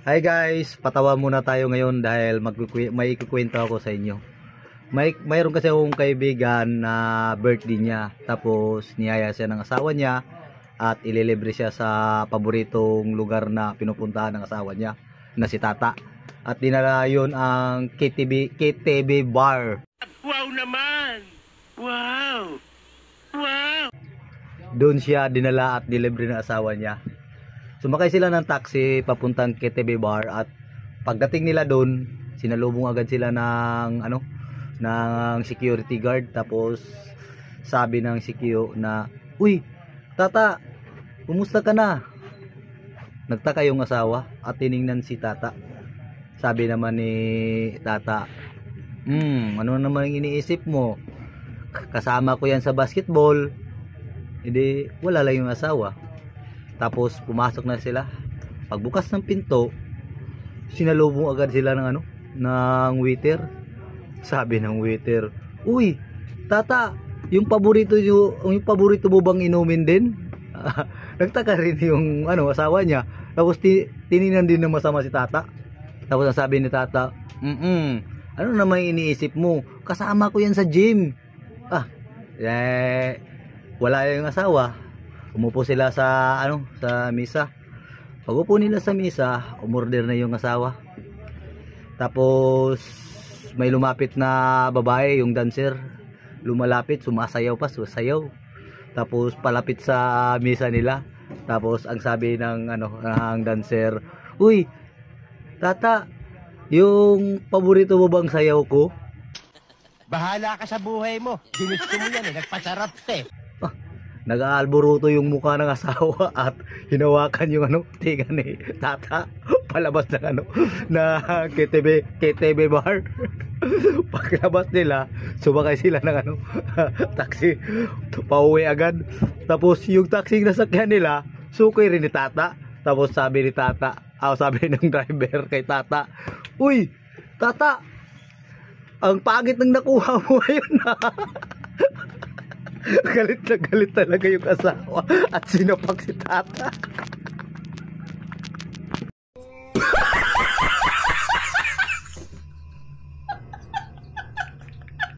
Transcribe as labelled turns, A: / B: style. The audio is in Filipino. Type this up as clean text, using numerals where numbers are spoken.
A: Hi guys, patawa muna tayo ngayon dahil may ikukwento ako sa inyo. Mayroon kasi akong kaibigan na birthday niya, tapos niyaya siya ng asawa niya at ililibre siya sa paboritong lugar na pinupuntahan ng asawa niya na si Tata. At dinala yun ang KTV bar.
B: Wow naman! Wow! Wow!
A: Doon siya dinala at dilibre ng asawa niya. Sumakay sila ng taxi papuntang KTV bar at pagdating nila doon, sinalubong agad sila ng ng security guard. Tapos sabi ng security na, "Uy, Tata, kumusta ka na?" Nagtaka yung asawa at tiningnan si Tata. Sabi naman ni Tata, ano naman ang iniisip mo? Kasama ko yan sa basketball." Hindi, wala lang yung asawa. Tapos pumasok na sila. Pagbukas ng pinto, sinalubong agad sila ng ng waiter. Sabi ng waiter, "Uy, Tata, yung paborito mo bang inumin din?" Nagtaka rin yung asawa niya. Tapos tiningnan din ng masama si Tata. Tapos ang sabi ni Tata, ano naman iniisip mo? Kasama ko yan sa gym." Wala yung asawa. Umupo sila sa sa misa. Pag upo nila sa misa, umorder na yung asawa. Tapos may lumapit na babae, yung dancer. Lumalapit, sumasayaw pa, sumasayaw. Tapos palapit sa misa nila. Tapos ang sabi ng ng dancer, "Uy, Tata, yung paborito mo bang sayaw ko?"
B: Bahala ka sa buhay mo. Ginusto mo yan eh. Nagpasarap eh.
A: Nag-aalboruto yung mukha ng asawa at hinawakan yung tiga ni Tata palabas ng na KTV bar. Paglabas nila, sumakay sila ng taxi, pauwi agad. Tapos yung taxi na sakyan nila, sukoy rin ni Tata. Tapos sabi ni Tata, sabi ng driver kay Tata, "Uy, Tata, ang pangit ng nakuha mo ngayon." Galit na galit talaga yung asawa at sinapak si Tata.